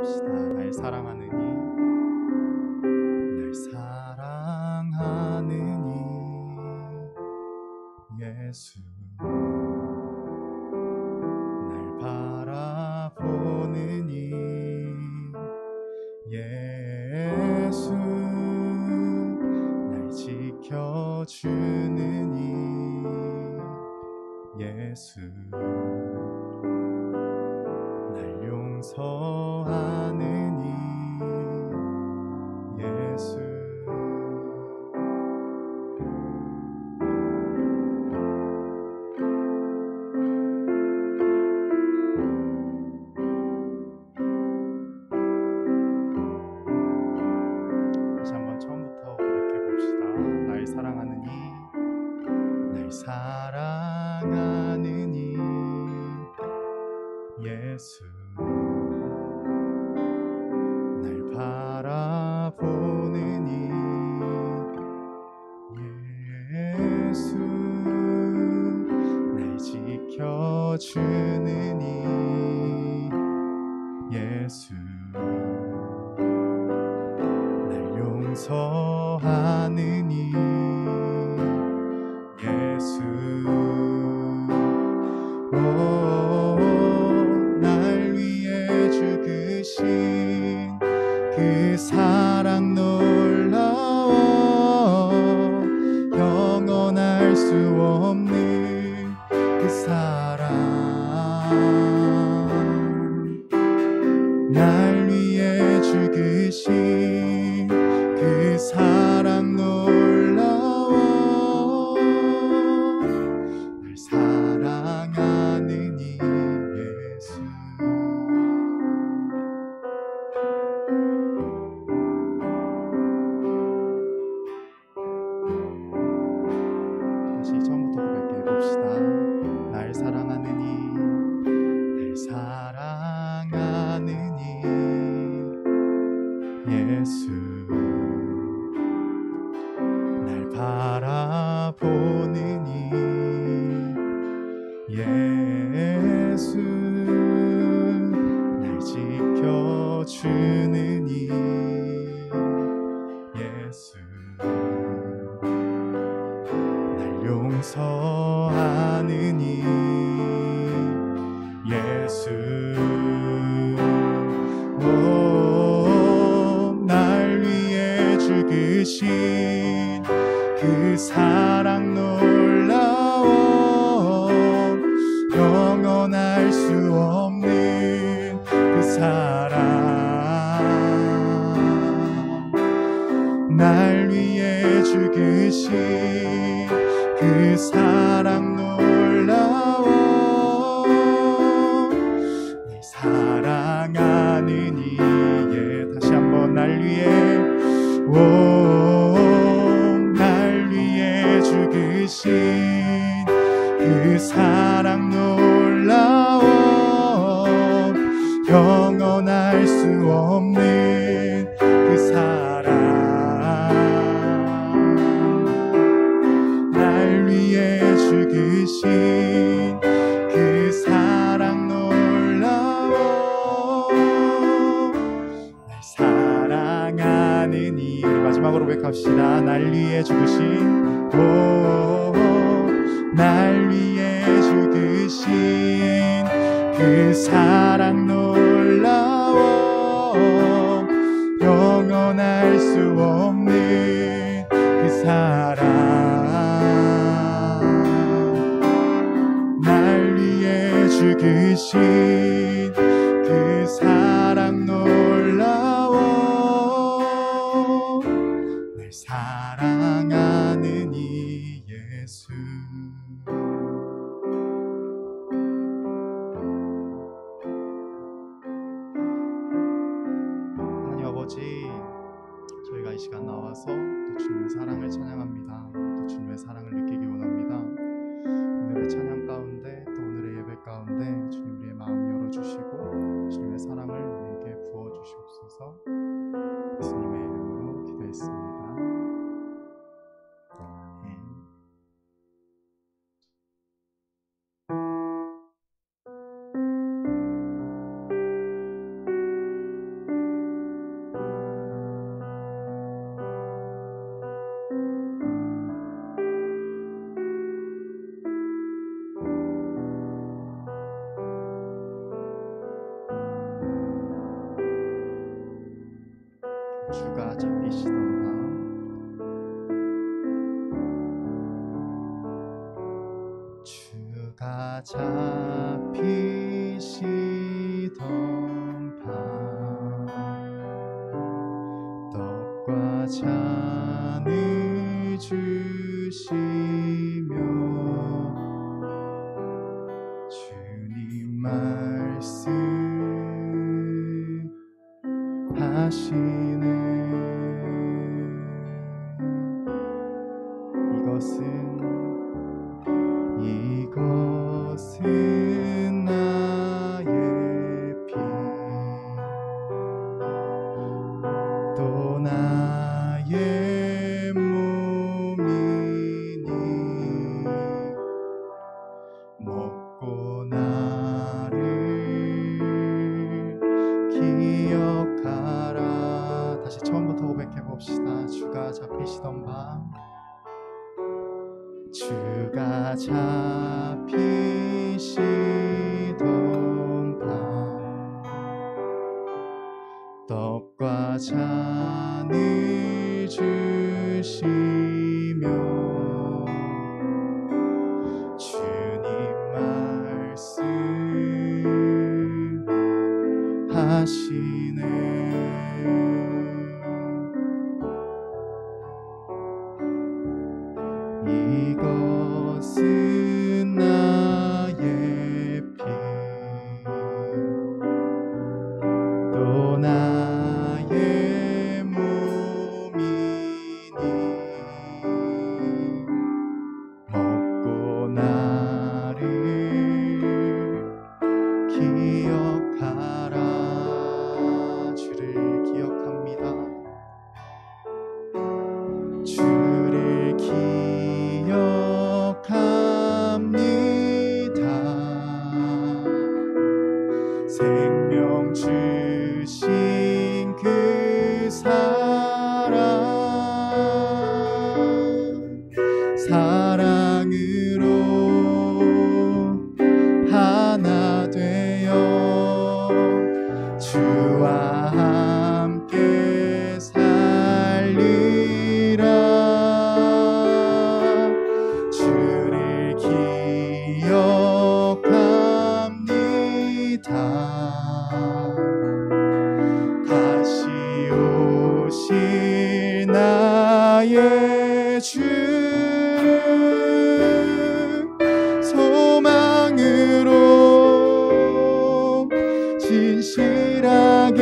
고백합시다. 날 사랑하느니, 날 사랑하느니 예수, 날 바라보느니 예수, 날 지켜주느니 예수, 날 용서하느니 예수. 다시 한번 처음부터 고백해 봅시다. 날 사랑하느니, 날 사랑하느니 예수, 날 바라보느니 예수, 날 지켜주느니 예수, 날 용서하느니 예수. 날 위해 죽으신 그 사랑 놀라워, 영원할 수 없는 그 사랑. 날 위해 죽으신 그 사랑 놀라워, 날 사랑하느니 예수. 다시 처음부터 고백해 봅시다. 날 사랑하느니, 날 사랑하느니 예수, 날 바라보느니 예수, 날 지켜주느니 예수, 날 용서하느니 예수. 날 위해 죽으신 그 사랑 놀라워, 영원할 수 없는 그 사랑. 날 위해 죽으신 그 사랑 놀라워, 날 사랑하느니. 다시 한번 날 위해, 날 위해 죽으신 그 사랑 놀라워, 영원할 수 없는 그 사랑. 날 위해 죽으신 그 사랑 놀라워, 날 사랑하느니. 우리 마지막으로 고백합시다. 날 위해 죽으신, 날 위해 죽으신 그 사랑 놀라워, 영원할 수 없는 그 사랑. 날 위해 죽으신 그 사랑 놀라워, 날 사랑하느니 예수. 하나님 아버지, 저희가 이 시간 나와서 또 주님의 사랑을 찬양합니다. 또 주님의 사랑을 느끼기 원합니다. 오늘의 찬양 가운데, 또 오늘의 예배 가운데 주님 우리의 마음 열어주시고 주님의 사랑을 우리에게 부어주시옵소서. 예수님의 이름으로 기도했습니다. 주가 잡히시던 밤 떡과 잔을 주시며 주님 말씀하시네. 이것은 나의 피 또 나의 몸이니 먹고 나를 기억하라. 다시 처음부터 고백해 봅시다. 주가 잡히시던 밤 주가 잡히시던 밤 떡과 잔을 주시며 주님 말씀하시네. 이것은 나의 피 또 나의 몸이니 먹고 나를 기억하라. 주를 기억합니다. 주를 기억합니다. 생명 주신 그 사랑으로 하나 되어 주와 함께 살리라. 주를 기억합니다. 다시 오실 나의 주 소망으로 진실하게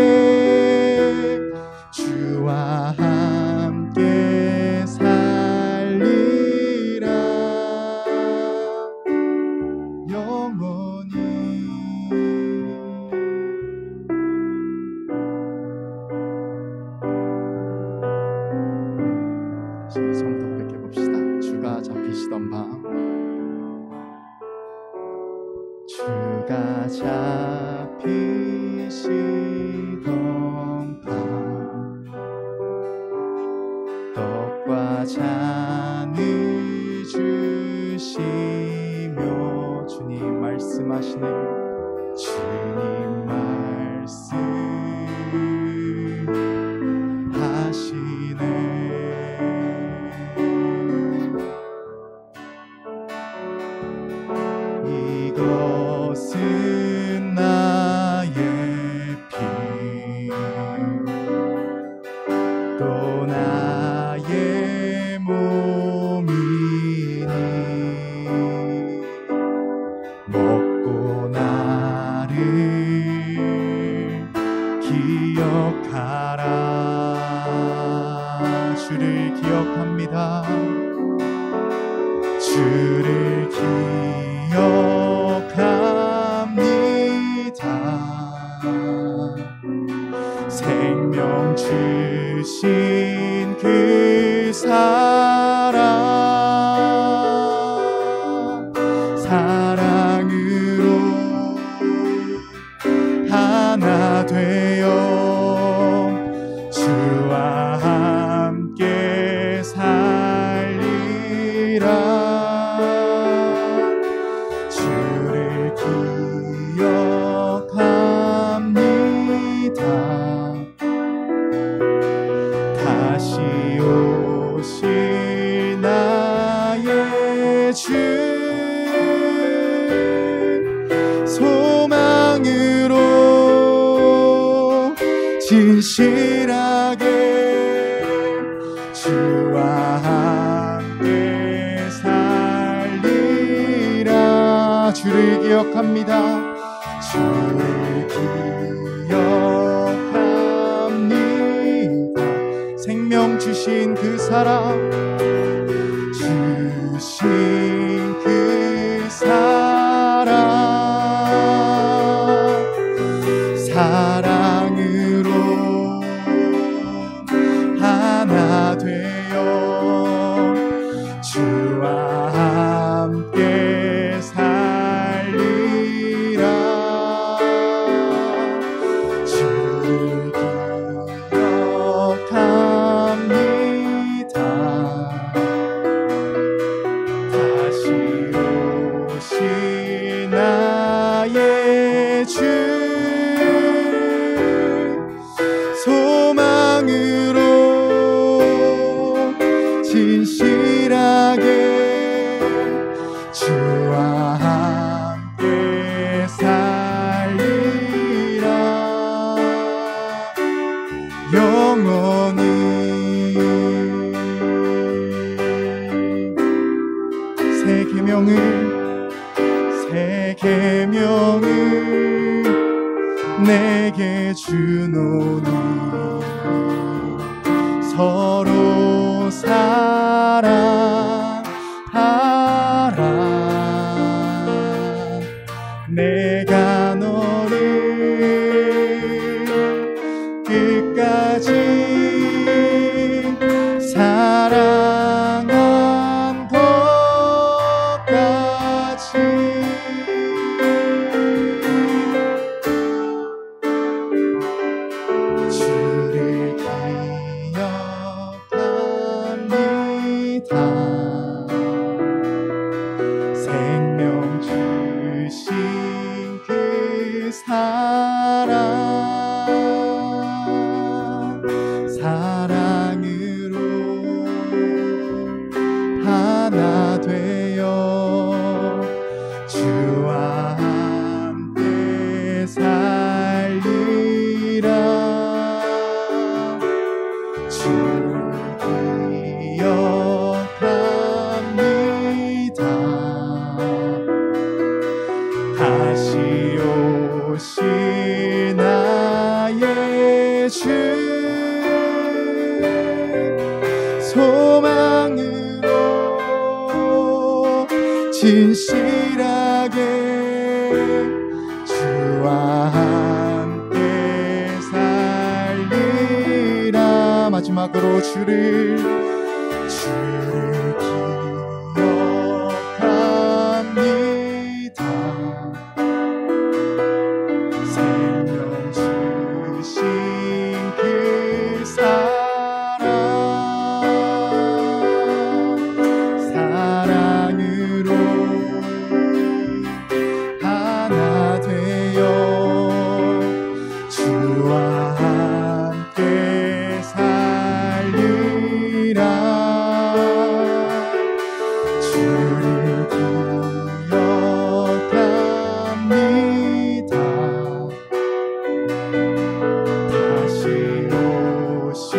주와 함께 살리라. 영원히 다시 처음부터 고백해봅시다. 주가 잡히시던 밤 주가 잡히시던 밤 떡과 잔을 주시며 주님 말씀하시네. 주님 말씀하시네. 이것은 나의 피 또 나의 몸이니 먹고 나를 기억하라. 주를 기억합니다. 주를 기억합니다. 생명 주신 그 사랑으로 하나 되어 주와 함께 살리라. 주를 기억합니다. 다시 오실 나의 주 진실하게 주와 함께 살리라. 주를 기억합니다. 주를 기억합니다. 생명 주신 그 사랑, 주신 그 사랑, 사랑으로 하나 되어 주와 함께 살리라. 주를 기억합니다. 다시 오신 나의 주, 소망으로 진실하게 주와 함께 살리라. 영원히 새 계명을 내게 주노니 서로 사랑하라. 내가 너를 끝까지 사랑한 것까지 주를 기억합니다. 생명 주신 그 사랑으로 하나 되어 주와 함께 살리라. 주를 기억합니다. 다시 오신 나의 주, 소망으로 진실하게 주와 함께 살리라. 마지막으로 주를 기억합니다. 생명 주신 그 사랑으로 하나 되어 주와 함께 살리라. 주를 기억합니다. 다시 오신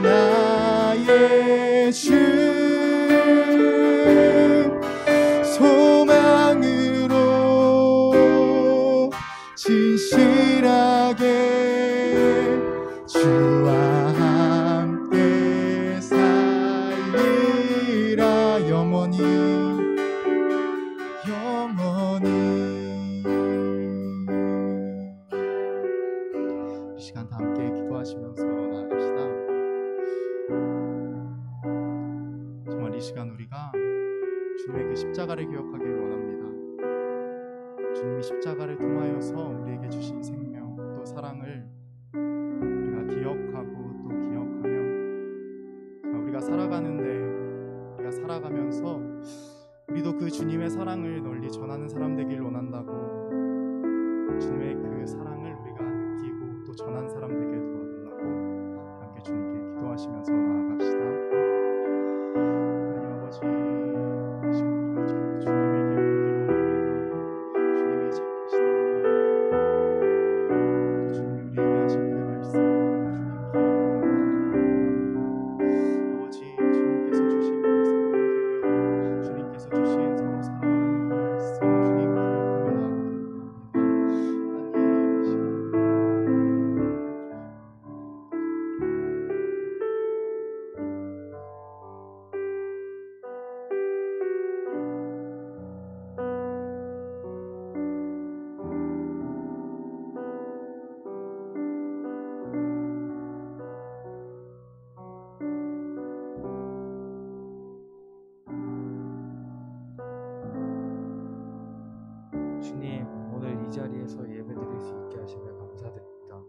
나의 주, 소망으로 진실하게 주와 함께 살리라. 영원히 이 시간 다 함께 기도하시면서 나아갑시다. 정말 이 시간 우리가 주님의 그 십자가를 기억하기를 원합니다. 주님이 십자가를 통하여서 우리에게 주신 생명 또 사랑을 우리가 기억하고 또 기억하며 우리가 살아가면서 우리도 그 주님의 사랑을 널리 전하는 사람 되길 원한다고, 주님의 그 사랑을 우리가 느끼고 또 전하는 사람 되게 도와달라고 함께 주님께 기도하시면서 나아갑시다. 하나님 아버지, 이 시간 우리가 정말 주님을 기억하기를 원합니다. 주님이 잘 계시다고, 또 주님이 우리에게 하신 그 말씀 주님, 오늘 이 자리에서 예배드릴 수 있게 하시며 감사드립니다.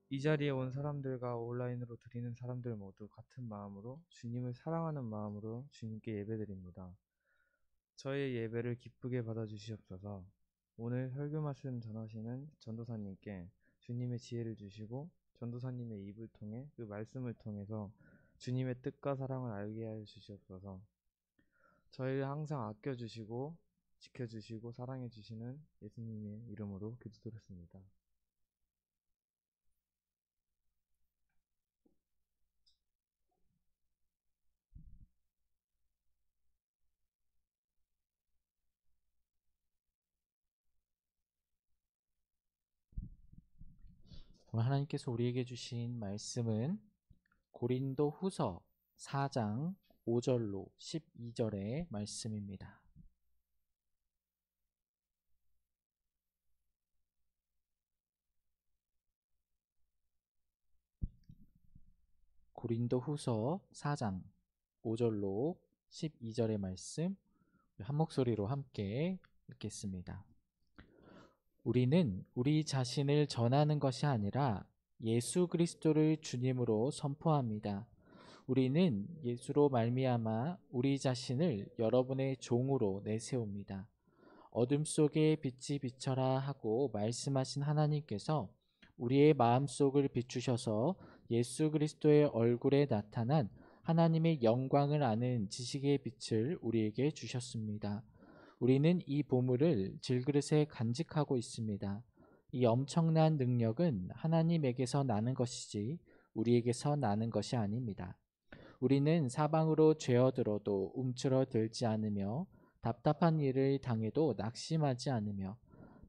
이 자리에 온 사람들과 온라인으로 드리는 사람들 모두 같은 마음으로 주님을 사랑하는 마음으로 주님께 예배드립니다. 저의 예배를 기쁘게 받아주시옵소서. 오늘 설교 말씀 전하시는 전도사님께 주님의 지혜를 주시고 전도사님의 입을 통해 그 말씀을 통해서 주님의 뜻과 사랑을 알게 하여 주시옵소서. 저희를 항상 아껴주시고 지켜주시고 사랑해주시는 예수님의 이름으로 기도드렸습니다. 오늘 하나님께서 우리에게 주신 말씀은 고린도 후서 4장 5절로 12절의 말씀입니다. 고린도 후서 4장 5절로 12절의 말씀 한 목소리로 함께 읽겠습니다. 우리는 우리 자신을 전하는 것이 아니라 예수 그리스도를 주님으로 선포합니다. 우리는 예수로 말미암아 우리 자신을 여러분의 종으로 내세웁니다. 어둠 속에 빛이 비쳐라 하고 말씀하신 하나님께서 우리의 마음속을 비추셔서 예수 그리스도의 얼굴에 나타난 하나님의 영광을 아는 지식의 빛을 우리에게 주셨습니다. 우리는 이 보물을 질그릇에 간직하고 있습니다. 이 엄청난 능력은 하나님에게서 나는 것이지 우리에게서 나는 것이 아닙니다. 우리는 사방으로 죄어들어도 움츠러들지 않으며 답답한 일을 당해도 낙심하지 않으며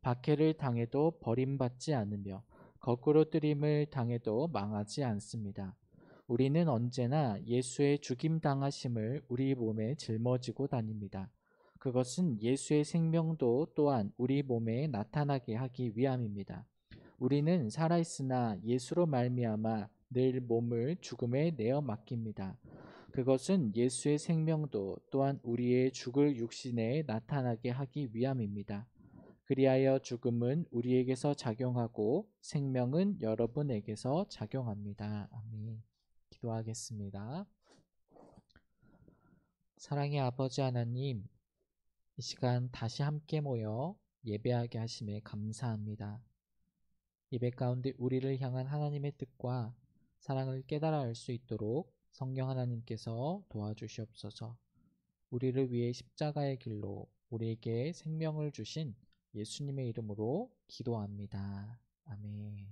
박해를 당해도 버림받지 않으며 거꾸로 뜨림을 당해도 망하지 않습니다. 우리는 언제나 예수의 죽임당하심을 우리 몸에 짊어지고 다닙니다. 그것은 예수의 생명도 또한 우리 몸에 나타나게 하기 위함입니다. 우리는 살아있으나 예수로 말미암아 늘 몸을 죽음에 내어 맡깁니다. 그것은 예수의 생명도 또한 우리의 죽을 육신에 나타나게 하기 위함입니다. 그리하여 죽음은 우리에게서 작용하고 생명은 여러분에게서 작용합니다. 아멘. 기도하겠습니다. 사랑의 아버지 하나님, 이 시간 다시 함께 모여 예배하게 하심에 감사합니다. 예배 가운데 우리를 향한 하나님의 뜻과 사랑을 깨달아 알 수 있도록 성령 하나님께서 도와주시옵소서. 우리를 위해 십자가의 길로 우리에게 생명을 주신 예수님의 이름으로 기도합니다. 아멘.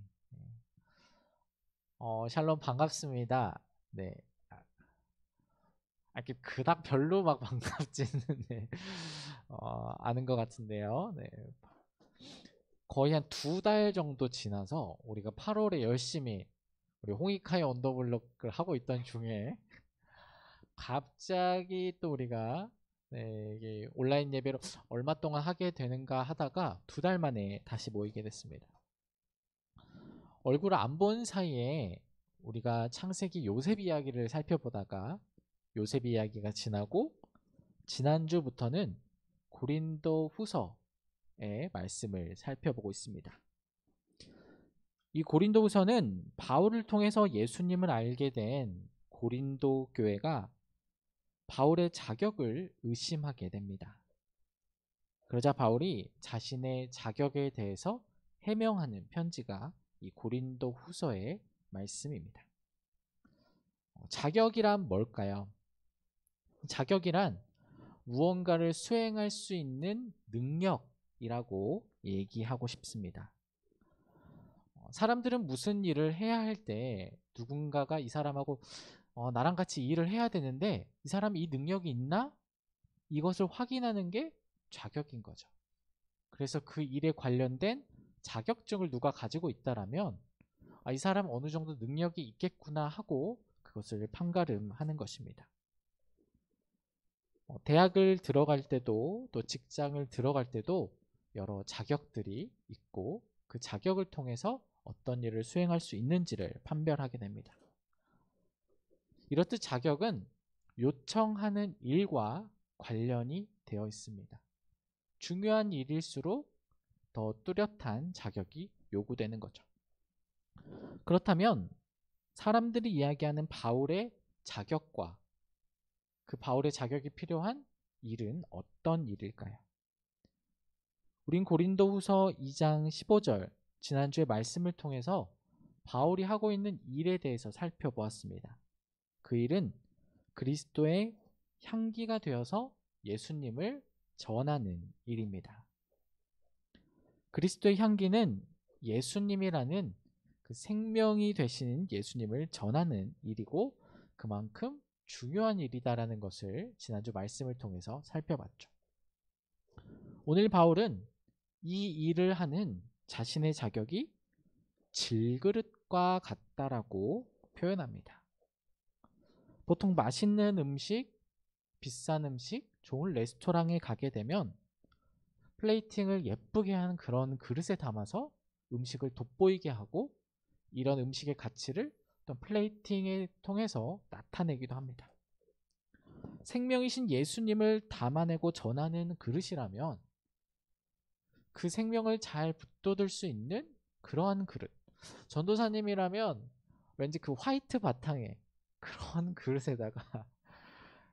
샬롬 반갑습니다. 네. 그닥 별로 막 반갑지는 네. 않은 것 같은데요. 네. 거의 한 2달 정도 지나서 우리가 8월에 열심히 우리 홍익하이 언더블럭을 하고 있던 중에 갑자기 또 우리가 네, 이게 온라인 예배로 얼마 동안 하게 되는가 하다가 2달 만에 다시 모이게 됐습니다. 얼굴을 안 본 사이에 우리가 창세기 요셉 이야기를 살펴보다가 요셉 이야기가 지나고 지난주부터는 고린도 후서의 말씀을 살펴보고 있습니다. 이 고린도 후서는 바울을 통해서 예수님을 알게 된 고린도 교회가 바울의 자격을 의심하게 됩니다. 그러자 바울이 자신의 자격에 대해서 해명하는 편지가 이 고린도 후서의 말씀입니다. 자격이란 뭘까요? 자격이란 무언가를 수행할 수 있는 능력이라고 얘기하고 싶습니다. 사람들은 무슨 일을 해야 할 때 누군가가 이 사람하고 나랑 같이 일을 해야 되는데 이 사람이 이 능력이 있나? 이것을 확인하는 게 자격인 거죠. 그래서 그 일에 관련된 자격증을 누가 가지고 있다라면 이 사람 어느 정도 능력이 있겠구나 하고 그것을 판가름하는 것입니다. 대학을 들어갈 때도 또 직장을 들어갈 때도 여러 자격들이 있고 그 자격을 통해서 어떤 일을 수행할 수 있는지를 판별하게 됩니다. 이렇듯 자격은 요청하는 일과 관련이 되어 있습니다. 중요한 일일수록 더 뚜렷한 자격이 요구되는 거죠. 그렇다면 사람들이 이야기하는 바울의 자격과 그 바울의 자격이 필요한 일은 어떤 일일까요? 우린 고린도후서 2장 15절 지난주의 말씀을 통해서 바울이 하고 있는 일에 대해서 살펴보았습니다. 그 일은 그리스도의 향기가 되어서 예수님을 전하는 일입니다. 그리스도의 향기는 예수님이라는 그 생명이 되시는 예수님을 전하는 일이고 그만큼 중요한 일이다라는 것을 지난주 말씀을 통해서 살펴봤죠. 오늘 바울은 이 일을 하는 자신의 자격이 질그릇과 같다라고 표현합니다. 보통 맛있는 음식, 비싼 음식, 좋은 레스토랑에 가게 되면 플레이팅을 예쁘게 하는 그런 그릇에 담아서 음식을 돋보이게 하고 이런 음식의 가치를 어떤 플레이팅을 통해서 나타내기도 합니다. 생명이신 예수님을 담아내고 전하는 그릇이라면 그 생명을 잘 붙돋을 수 있는 그러한 그릇. 전도사님이라면 왠지 그 화이트 바탕에 그런 그릇에다가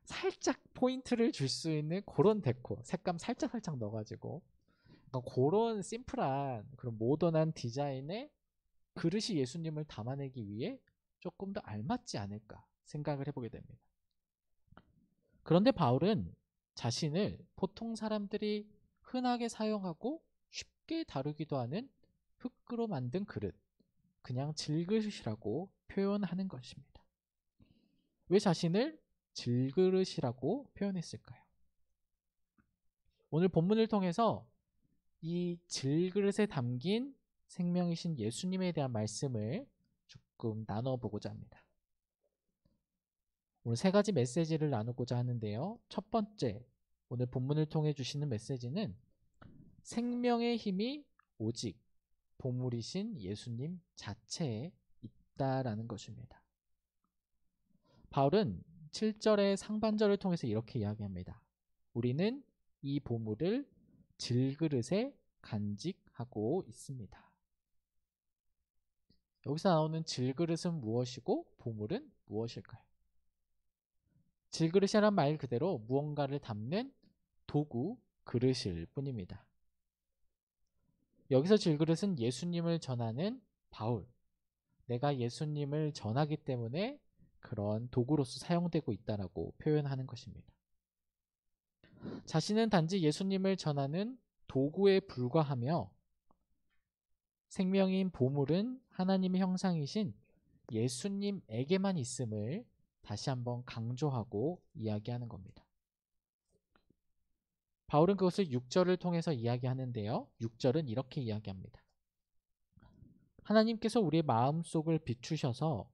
살짝 포인트를 줄 수 있는 그런 데코, 색감 살짝 넣어가지고 그런 심플한 그런 모던한 디자인의 그릇이 예수님을 담아내기 위해 조금 더 알맞지 않을까 생각을 해보게 됩니다. 그런데 바울은 자신을 보통 사람들이 흔하게 사용하고 쉽게 다루기도 하는 흙으로 만든 그릇, 그냥 질그릇이라고 표현하는 것입니다. 왜 자신을 질그릇이라고 표현했을까요? 오늘 본문을 통해서 이 질그릇에 담긴 생명이신 예수님에 대한 말씀을 조금 나눠보고자 합니다. 오늘 세 가지 메시지를 나누고자 하는데요. 첫 번째, 오늘 본문을 통해 주시는 메시지는 생명의 힘이 오직 보물이신 예수님 자체에 있다라는 것입니다. 바울은 7절의 상반절을 통해서 이렇게 이야기합니다. 우리는 이 보물을 질그릇에 간직하고 있습니다. 여기서 나오는 질그릇은 무엇이고 보물은 무엇일까요? 질그릇이란 말 그대로 무언가를 담는 도구, 그릇일 뿐입니다. 여기서 질그릇은 예수님을 전하는 바울, 내가 예수님을 전하기 때문에 그런 도구로서 사용되고 있다라고 표현하는 것입니다. 자신은 단지 예수님을 전하는 도구에 불과하며 생명인 보물은 하나님의 형상이신 예수님에게만 있음을 다시 한번 강조하고 이야기하는 겁니다. 바울은 그것을 6절을 통해서 이야기하는데요. 6절은 이렇게 이야기합니다. 하나님께서 우리의 마음속을 비추셔서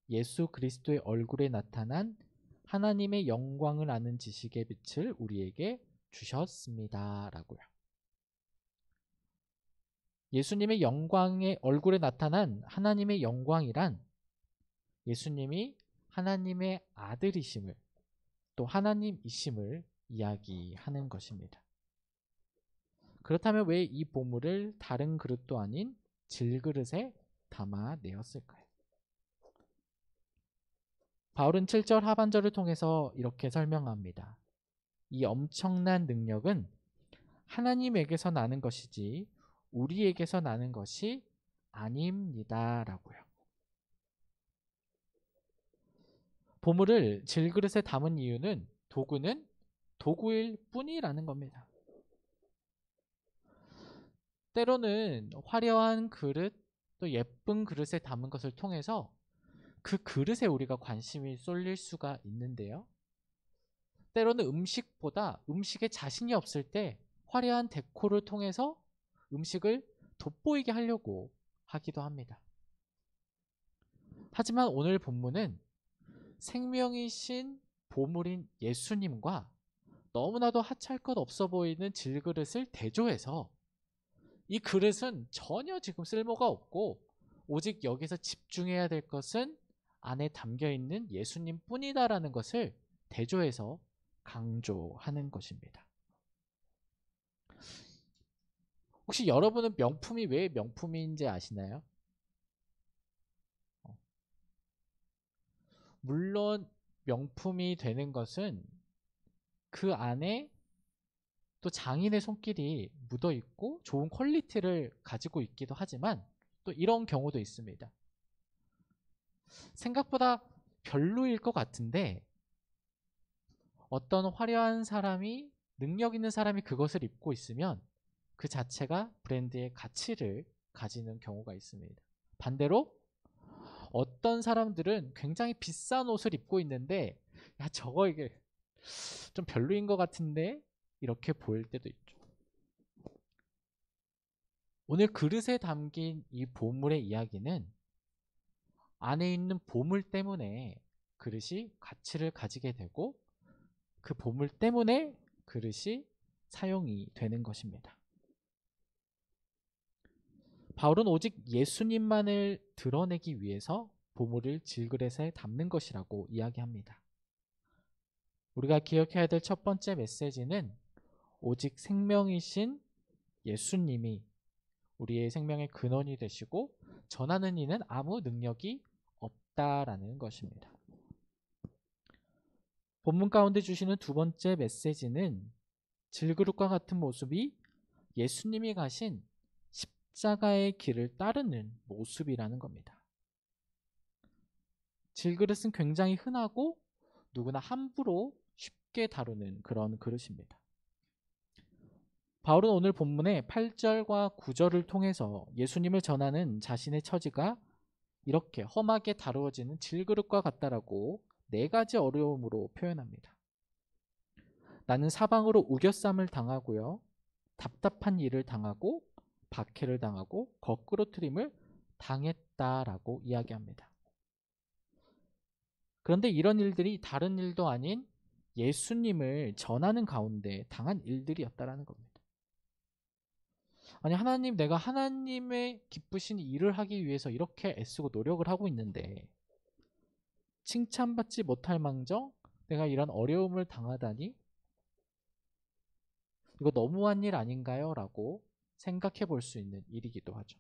예수 그리스도의 얼굴에 나타난 하나님의 영광을 아는 지식의 빛을 우리에게 주셨습니다. 라고요. 예수님의 영광의 얼굴에 나타난 하나님의 영광이란 예수님이 하나님의 아들이심을 또 하나님이심을 이야기하는 것입니다. 그렇다면 왜 이 보물을 다른 그릇도 아닌 질그릇에 담아내었을까요? 바울은 7절 하반절을 통해서 이렇게 설명합니다. 이 엄청난 능력은 하나님에게서 나는 것이지 우리에게서 나는 것이 아닙니다. 라고요. 보물을 질그릇에 담은 이유는 도구는 도구일 뿐이라는 겁니다. 때로는 화려한 그릇, 또 예쁜 그릇에 담은 것을 통해서 그 그릇에 우리가 관심이 쏠릴 수가 있는데요. 때로는 음식보다 음식에 자신이 없을 때 화려한 데코를 통해서 음식을 돋보이게 하려고 하기도 합니다. 하지만 오늘 본문은 생명이신 보물인 예수님과 너무나도 하찮을 것 없어 보이는 질그릇을 대조해서 이 그릇은 전혀 지금 쓸모가 없고 오직 여기서 집중해야 될 것은 안에 담겨있는 예수님 뿐이다라는 것을 대조해서 강조하는 것입니다. 혹시 여러분은 명품이 왜 명품인지 아시나요? 물론 명품이 되는 것은 그 안에 또 장인의 손길이 묻어 있고 좋은 퀄리티를 가지고 있기도 하지만 또 이런 경우도 있습니다. 생각보다 별로일 것 같은데 어떤 화려한 사람이, 능력 있는 사람이 그것을 입고 있으면 그 자체가 브랜드의 가치를 가지는 경우가 있습니다. 반대로 어떤 사람들은 굉장히 비싼 옷을 입고 있는데 야 저거 이게 좀 별로인 것 같은데 이렇게 보일 때도 있죠. 오늘 그릇에 담긴 이 보물의 이야기는 안에 있는 보물 때문에 그릇이 가치를 가지게 되고 그 보물 때문에 그릇이 사용이 되는 것입니다. 바울은 오직 예수님만을 드러내기 위해서 보물을 질그릇에 담는 것이라고 이야기합니다. 우리가 기억해야 될 첫 번째 메시지는 오직 생명이신 예수님이 우리의 생명의 근원이 되시고 전하는 이는 아무 능력이 없다라는 것입니다. 본문 가운데 주시는 두 번째 메시지는 질그릇과 같은 모습이 예수님이 가신 십자가의 길을 따르는 모습이라는 겁니다. 질그릇은 굉장히 흔하고 누구나 함부로 쉽게 다루는 그런 그릇입니다. 바울은 오늘 본문의 8절과 9절을 통해서 예수님을 전하는 자신의 처지가 이렇게 험하게 다루어지는 질그릇과 같다라고 네 가지 어려움으로 표현합니다. 나는 사방으로 우겨쌈을 당하고요. 답답한 일을 당하고 박해를 당하고 거꾸로뜨림을 당했다라고 이야기합니다. 그런데 이런 일들이 다른 일도 아닌 예수님을 전하는 가운데 당한 일들이었다라는 겁니다. 아니 하나님, 내가 하나님의 기쁘신 일을 하기 위해서 이렇게 애쓰고 노력을 하고 있는데 칭찬받지 못할 망정 내가 이런 어려움을 당하다니 이거 너무한 일 아닌가요? 라고 생각해 볼 수 있는 일이기도 하죠.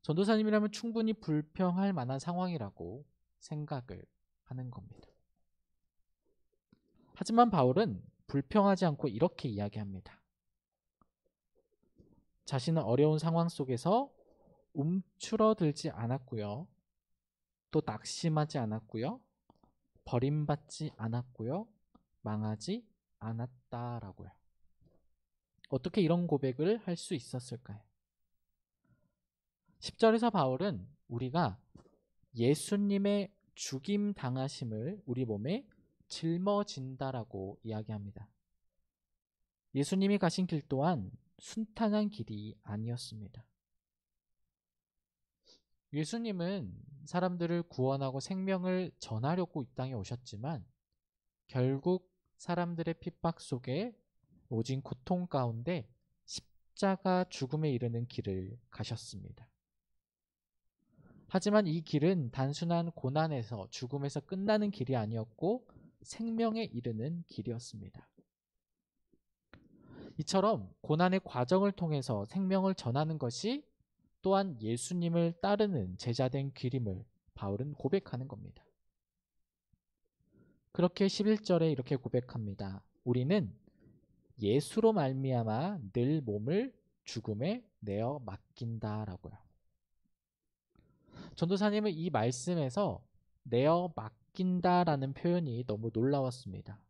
전도사님이라면 충분히 불평할 만한 상황이라고 생각을 하는 겁니다. 하지만 바울은 불평하지 않고 이렇게 이야기합니다. 자신은 어려운 상황 속에서 움츠러들지 않았고요. 또 낙심하지 않았고요. 버림받지 않았고요. 망하지 않았다라고요. 어떻게 이런 고백을 할 수 있었을까요? 10절에서 바울은 우리가 예수님의 죽임 당하심을 우리 몸에 짊어진다라고 이야기합니다. 예수님이 가신 길 또한 순탄한 길이 아니었습니다. 예수님은 사람들을 구원하고 생명을 전하려고 이 땅에 오셨지만 결국 사람들의 핍박 속에 오진 고통 가운데 십자가 죽음에 이르는 길을 가셨습니다. 하지만 이 길은 단순한 고난에서 죽음에서 끝나는 길이 아니었고 생명에 이르는 길이었습니다. 이처럼 고난의 과정을 통해서 생명을 전하는 것이 또한 예수님을 따르는 제자된 길임을 바울은 고백하는 겁니다. 그렇게 11절에 이렇게 고백합니다. 우리는 예수로 말미암아 늘 몸을 죽음에 내어 맡긴다라고요. 전도사님은 이 말씀에서 내어 맡긴다라는 표현이 너무 놀라웠습니다.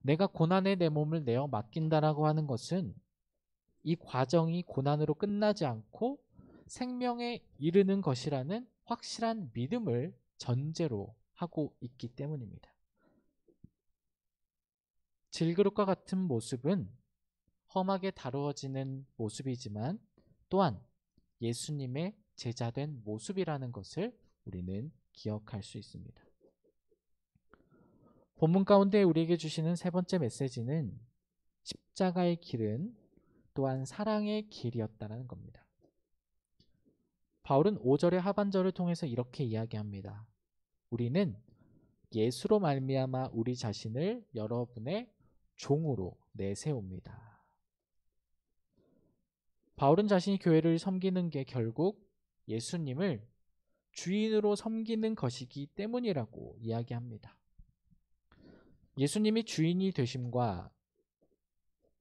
내가 고난에 내 몸을 내어 맡긴다라고 하는 것은 이 과정이 고난으로 끝나지 않고 생명에 이르는 것이라는 확실한 믿음을 전제로 하고 있기 때문입니다. 질그릇과 같은 모습은 험하게 다루어지는 모습이지만 또한 예수님의 제자된 모습이라는 것을 우리는 기억할 수 있습니다. 본문 가운데 우리에게 주시는 세 번째 메시지는 십자가의 길은 또한 사랑의 길이었다는 겁니다. 바울은 5절의 하반절을 통해서 이렇게 이야기합니다. 우리는 예수로 말미암아 우리 자신을 여러분의 종으로 내세웁니다. 바울은 자신이 교회를 섬기는 게 결국 예수님을 주인으로 섬기는 것이기 때문이라고 이야기합니다. 예수님이 주인이 되심과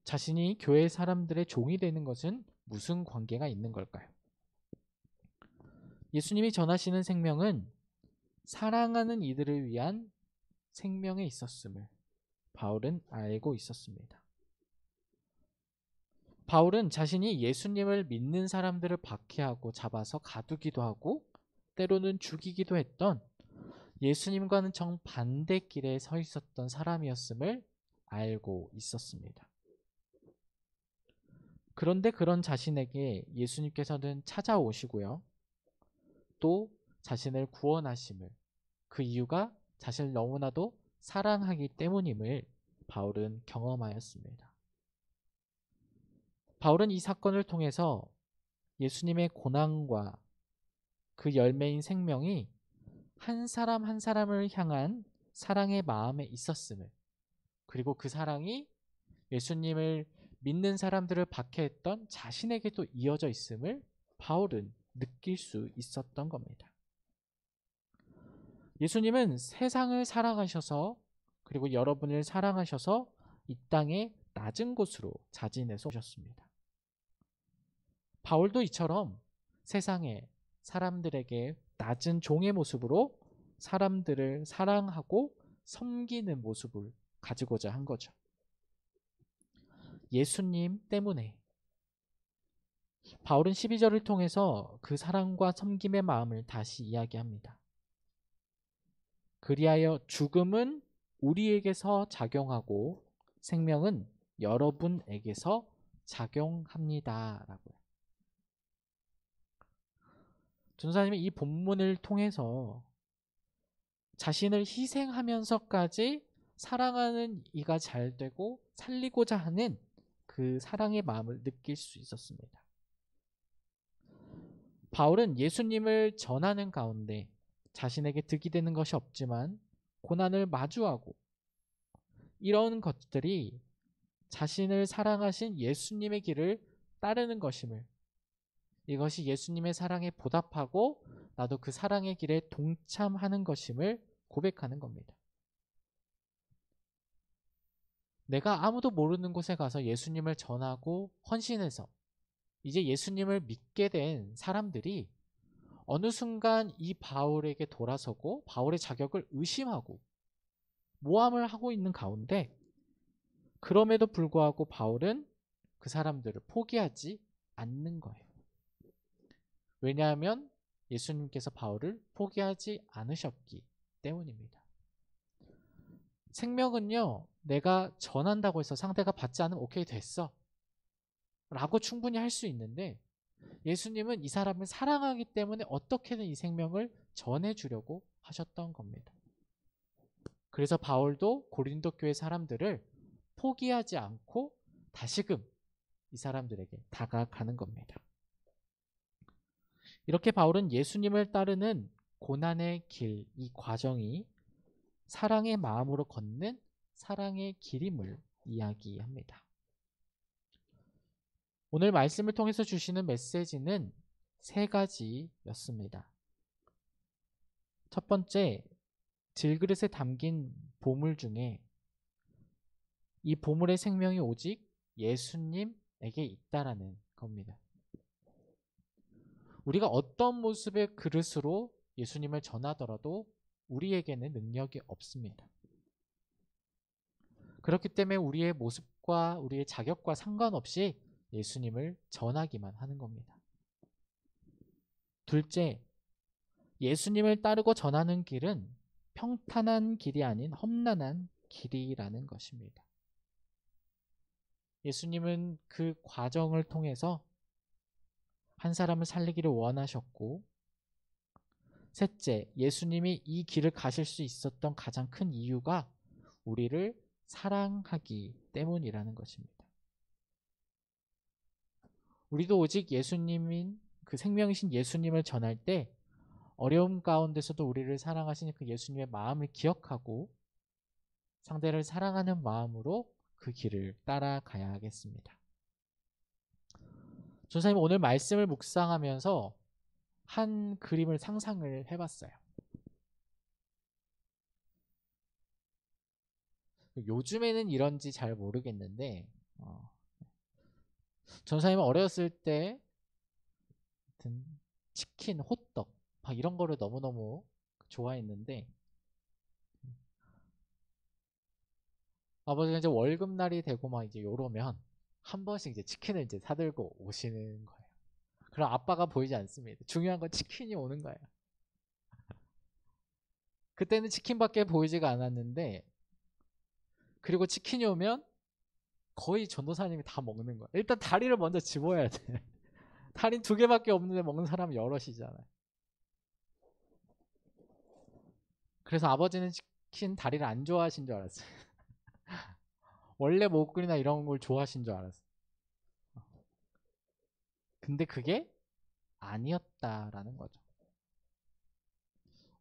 자신이 교회 사람들의 종이 되는 것은 무슨 관계가 있는 걸까요? 예수님이 전하시는 생명은 사랑하는 이들을 위한 생명에 있었음을 바울은 알고 있었습니다. 바울은 자신이 예수님을 믿는 사람들을 박해하고 잡아서 가두기도 하고 때로는 죽이기도 했던 예수님과는 정반대 길에 서 있었던 사람이었음을 알고 있었습니다. 그런데 그런 자신에게 예수님께서는 찾아오시고요. 또 자신을 구원하심을, 그 이유가 자신을 너무나도 사랑하기 때문임을 바울은 경험하였습니다. 바울은 이 사건을 통해서 예수님의 고난과 그 열매인 생명이 한 사람 한 사람을 향한 사랑의 마음에 있었음을, 그리고 그 사랑이 예수님을 믿는 사람들을 박해했던 자신에게도 이어져 있음을 바울은 느낄 수 있었던 겁니다. 예수님은 세상을 사랑하셔서, 그리고 여러분을 사랑하셔서 이 땅의 낮은 곳으로 자진해서 오셨습니다. 바울도 이처럼 세상에 사람들에게 낮은 종의 모습으로 사람들을 사랑하고 섬기는 모습을 가지고자 한 거죠. 예수님 때문에. 바울은 12절을 통해서 그 사랑과 섬김의 마음을 다시 이야기합니다. 그리하여 죽음은 우리에게서 작용하고 생명은 여러분에게서 작용합니다. 라고요. 전도사님은 이 본문을 통해서 자신을 희생하면서까지 사랑하는 이가 잘 되고 살리고자 하는 그 사랑의 마음을 느낄 수 있었습니다. 바울은 예수님을 전하는 가운데 자신에게 득이 되는 것이 없지만 고난을 마주하고, 이런 것들이 자신을 사랑하신 예수님의 길을 따르는 것임을, 이것이 예수님의 사랑에 보답하고 나도 그 사랑의 길에 동참하는 것임을 고백하는 겁니다. 내가 아무도 모르는 곳에 가서 예수님을 전하고 헌신해서 이제 예수님을 믿게 된 사람들이 어느 순간 이 바울에게 돌아서고 바울의 자격을 의심하고 모함을 하고 있는 가운데, 그럼에도 불구하고 바울은 그 사람들을 포기하지 않는 거예요. 왜냐하면 예수님께서 바울을 포기하지 않으셨기 때문입니다. 생명은요, 내가 전한다고 해서 상대가 받지 않으면 오케이 됐어 라고 충분히 할 수 있는데, 예수님은 이 사람을 사랑하기 때문에 어떻게든 이 생명을 전해주려고 하셨던 겁니다. 그래서 바울도 고린도 교회 사람들을 포기하지 않고 다시금 이 사람들에게 다가가는 겁니다. 이렇게 바울은 예수님을 따르는 고난의 길, 이 과정이 사랑의 마음으로 걷는 사랑의 길임을 이야기합니다. 오늘 말씀을 통해서 주시는 메시지는 세 가지였습니다. 첫 번째, 질그릇에 담긴 보물 중에 이 보물의 생명이 오직 예수님에게 있다라는 겁니다. 우리가 어떤 모습의 그릇으로 예수님을 전하더라도 우리에게는 능력이 없습니다. 그렇기 때문에 우리의 모습과 우리의 자격과 상관없이 예수님을 전하기만 하는 겁니다. 둘째, 예수님을 따르고 전하는 길은 평탄한 길이 아닌 험난한 길이라는 것입니다. 예수님은 그 과정을 통해서 한 사람을 살리기를 원하셨고, 셋째, 예수님이 이 길을 가실 수 있었던 가장 큰 이유가 우리를 사랑하기 때문이라는 것입니다. 우리도 오직 예수님인 그 생명이신 예수님을 전할 때 어려움 가운데서도 우리를 사랑하시는 그 예수님의 마음을 기억하고 상대를 사랑하는 마음으로 그 길을 따라가야 하겠습니다. 전사님 오늘 말씀을 묵상하면서 한 그림을 상상을 해봤어요. 요즘에는 이런지 잘 모르겠는데 전사님은 어렸을 때 치킨, 호떡 막 이런 거를 너무너무 좋아했는데 아버지가 이제 월급날이 되고 막 이제 요러면 한 번씩 이제 치킨을 이제 사들고 오시는 거예요. 그럼 아빠가 보이지 않습니다. 중요한 건 치킨이 오는 거예요. 그때는 치킨밖에 보이지가 않았는데 그리고 치킨이 오면 거의 전도사님이 다 먹는 거야. 일단 다리를 먼저 집어야 돼. 다리 2개밖에 없는데 먹는 사람은 여럿이잖아요. 그래서 아버지는 치킨 다리를 안 좋아하신 줄 알았어요. 원래 목걸이나 이런 걸 좋아하신 줄 알았어요. 근데 그게 아니었다라는 거죠.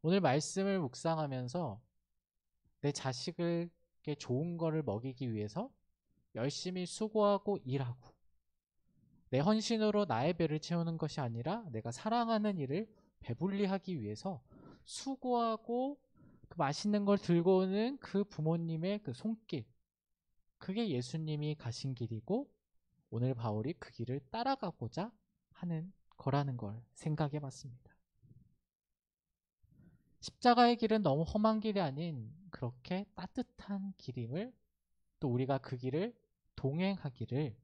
오늘 말씀을 묵상하면서 내 자식에게 좋은 거를 먹이기 위해서 열심히 수고하고 일하고 내 헌신으로 나의 배를 채우는 것이 아니라 내가 사랑하는 일을 배불리 하기 위해서 수고하고 그 맛있는 걸 들고 오는 그 부모님의 그 손길, 그게 예수님이 가신 길이고 오늘 바울이 그 길을 따라가고자 하는 거라는 걸 생각해 봤습니다. 십자가의 길은 너무 험한 길이 아닌 그렇게 따뜻한 길임을, 또 우리가 그 길을 동행하기를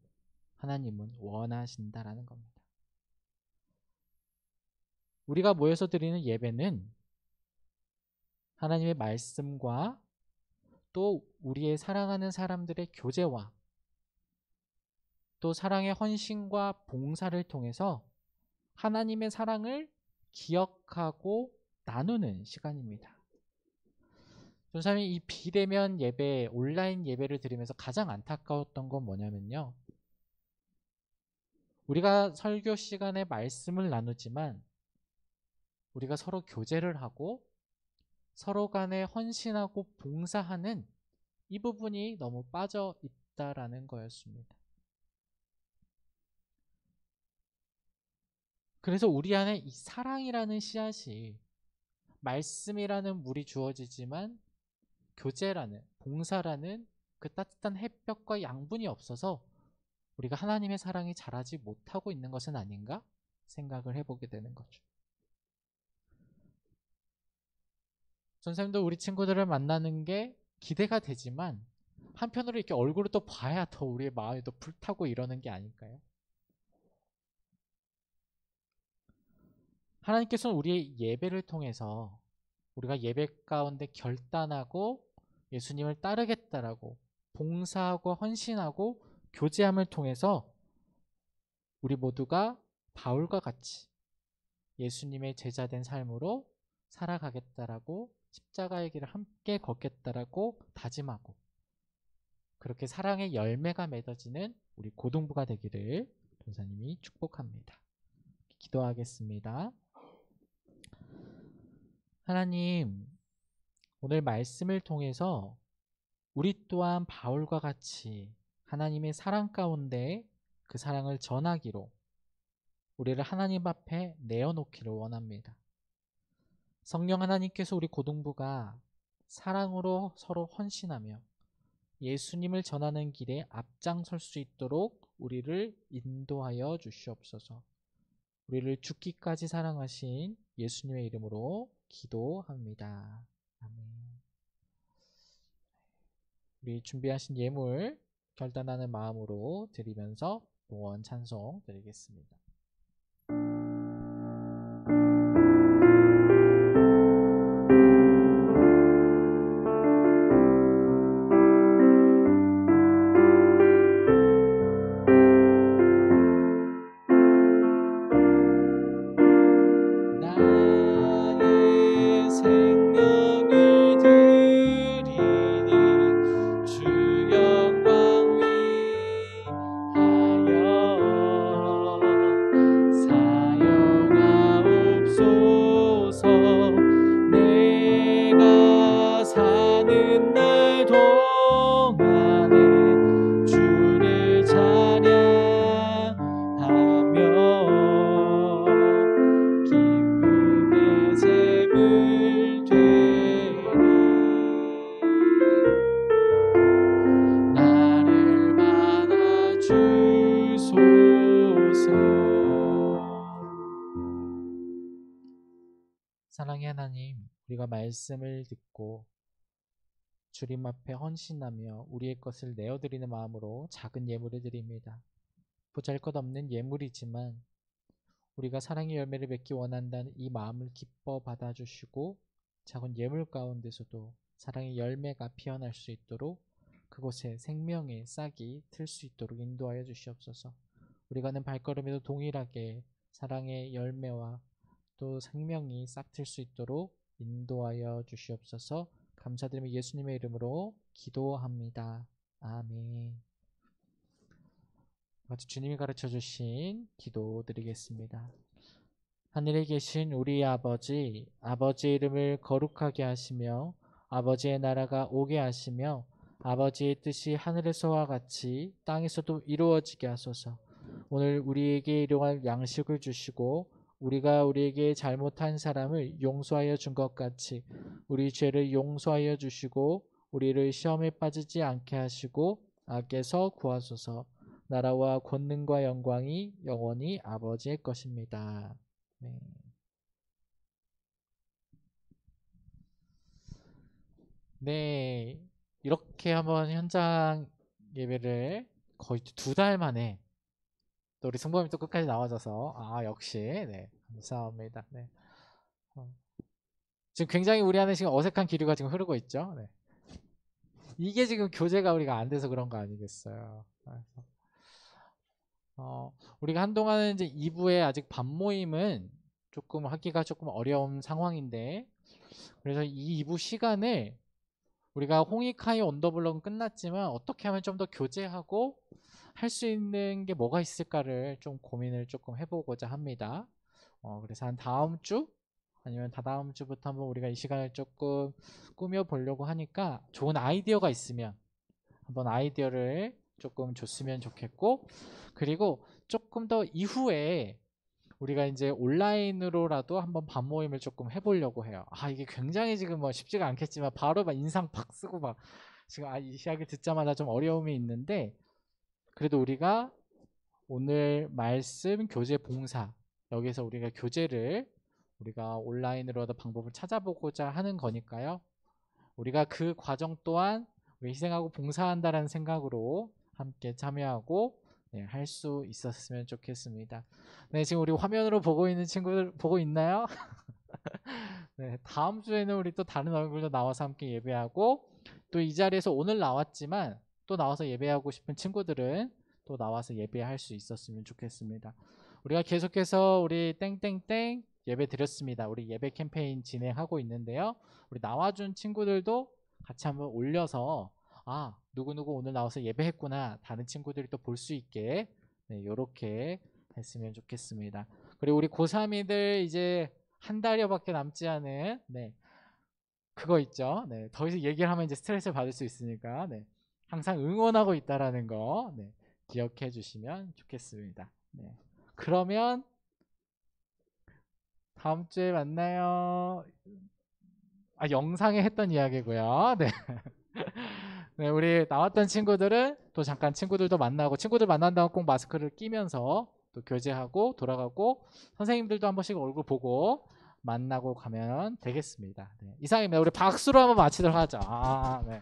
하나님은 원하신다라는 겁니다. 우리가 모여서 드리는 예배는 하나님의 말씀과 또 우리의 사랑하는 사람들의 교제와 또 사랑의 헌신과 봉사를 통해서 하나님의 사랑을 기억하고 나누는 시간입니다. 전사님이 이 비대면 예배, 온라인 예배를 드리면서 가장 안타까웠던 건 뭐냐면요, 우리가 설교 시간에 말씀을 나누지만 우리가 서로 교제를 하고 서로 간에 헌신하고 봉사하는 이 부분이 너무 빠져 있다라는 거였습니다. 그래서 우리 안에 이 사랑이라는 씨앗이, 말씀이라는 물이 주어지지만 교제라는, 봉사라는 그 따뜻한 햇볕과 양분이 없어서 우리가 하나님의 사랑이 자라지 못하고 있는 것은 아닌가 생각을 해보게 되는 거죠. 선생님도 우리 친구들을 만나는 게 기대가 되지만 한편으로 이렇게 얼굴을 또 봐야 더 우리의 마음이 또 불타고 이러는 게 아닐까요? 하나님께서는 우리의 예배를 통해서 우리가 예배 가운데 결단하고 예수님을 따르겠다라고 봉사하고 헌신하고 교제함을 통해서 우리 모두가 바울과 같이 예수님의 제자된 삶으로 살아가겠다라고, 십자가의 길을 함께 걷겠다라고 다짐하고 그렇게 사랑의 열매가 맺어지는 우리 고등부가 되기를 전사님이 축복합니다. 기도하겠습니다. 하나님, 오늘 말씀을 통해서 우리 또한 바울과 같이 하나님의 사랑 가운데 그 사랑을 전하기로 우리를 하나님 앞에 내어놓기를 원합니다. 성령 하나님께서 우리 고등부가 사랑으로 서로 헌신하며 예수님을 전하는 길에 앞장설 수 있도록 우리를 인도하여 주시옵소서. 우리를 죽기까지 사랑하신 예수님의 이름으로 기도합니다. 아멘. 우리 준비하신 예물 결단하는 마음으로 드리면서 동원 찬송 드리겠습니다. 나의 생명을 드리니 주 영광 위하여 주옵소서. 사랑의 하나님, 우리가 말씀을 듣고 주님 앞에 헌신하며 우리의 것을 내어드리는 마음으로 작은 예물을 드립니다. 보잘것없는 예물이지만 우리가 사랑의 열매를 맺기 원한다는 이 마음을 기뻐 받아주시고 작은 예물 가운데서도 사랑의 열매가 피어날 수 있도록 그곳에 생명의 싹이 틀 수 있도록 인도하여 주시옵소서. 우리가 하는 발걸음에도 동일하게 사랑의 열매와 또 생명이 싹 틀 수 있도록 인도하여 주시옵소서. 감사드리며 예수님의 이름으로 기도합니다. 아멘. 같이 주님이 가르쳐 주신 기도 드리겠습니다. 하늘에 계신 우리 아버지, 아버지의 이름을 거룩하게 하시며 아버지의 나라가 오게 하시며 아버지의 뜻이 하늘에서와 같이 땅에서도 이루어지게 하소서. 오늘 우리에게 일용할 양식을 주시고 우리가 우리에게 잘못한 사람을 용서하여 준 것 같이 우리 죄를 용서하여 주시고 우리를 시험에 빠지지 않게 하시고 악에서 구하소서. 나라와 권능과 영광이 영원히 아버지의 것입니다. 네. 네, 이렇게 한번 현장 예배를 거의 2달 만에 또 우리 승범이 또 끝까지 나와줘서 역시 네, 감사합니다. 네. 지금 굉장히 우리 안에 지금 어색한 기류가 지금 흐르고 있죠. 네. 이게 지금 교제가 우리가 안 돼서 그런 거 아니겠어요. 그래서 우리가 한동안은 이제 2부에 아직 밤 모임은 조금 하기가 조금 어려운 상황인데 그래서 이 2부 시간을 우리가 홍익하이 언더블럭은 끝났지만 어떻게 하면 좀 더 교제하고 할 수 있는 게 뭐가 있을까를 좀 고민을 조금 해보고자 합니다. 그래서 한 다음 주 아니면 다다음 주부터 한번 우리가 이 시간을 조금 꾸며보려고 하니까 좋은 아이디어가 있으면 한번 아이디어를 조금 줬으면 좋겠고 그리고 조금 더 이후에 우리가 이제 온라인으로라도 한번 밤 모임을 조금 해보려고 해요. 이게 굉장히 지금 뭐 쉽지가 않겠지만 바로 막 인상 팍 쓰고 막 지금 이 이야기 듣자마자 좀 어려움이 있는데 그래도 우리가 오늘 말씀 교제 봉사 여기서 우리가 교제를 우리가 온라인으로도 방법을 찾아보고자 하는 거니까요. 우리가 그 과정 또한 우리 희생하고 봉사한다라는 생각으로 함께 참여하고 네, 할 수 있었으면 좋겠습니다. 네, 지금 우리 화면으로 보고 있는 친구들 보고 있나요? 네, 다음 주에는 우리 또 다른 얼굴도 나와서 함께 예배하고 또 이 자리에서 오늘 나왔지만 또 나와서 예배하고 싶은 친구들은 또 나와서 예배할 수 있었으면 좋겠습니다. 우리가 계속해서 우리 땡땡땡 예배 드렸습니다. 우리 예배 캠페인 진행하고 있는데요. 우리 나와준 친구들도 같이 한번 올려서 누구누구 오늘 나와서 예배했구나 다른 친구들이 또 볼 수 있게 네, 이렇게 했으면 좋겠습니다. 그리고 우리 고3이들 이제 한 달여밖에 남지 않은 네, 그거 있죠. 네, 더 이상 얘기를 하면 이제 스트레스를 받을 수 있으니까 네, 항상 응원하고 있다라는 거 네, 기억해 주시면 좋겠습니다. 네, 그러면 다음 주에 만나요. 영상에 했던 이야기고요. 네. 네, 우리 나왔던 친구들은 또 잠깐 친구들도 만나고 친구들 만난 다음 꼭 마스크를 끼면서 또 교제하고 돌아가고 선생님들도 한 번씩 얼굴 보고 만나고 가면 되겠습니다. 네, 이상입니다. 우리 박수로 한번 마치도록 하죠. 네.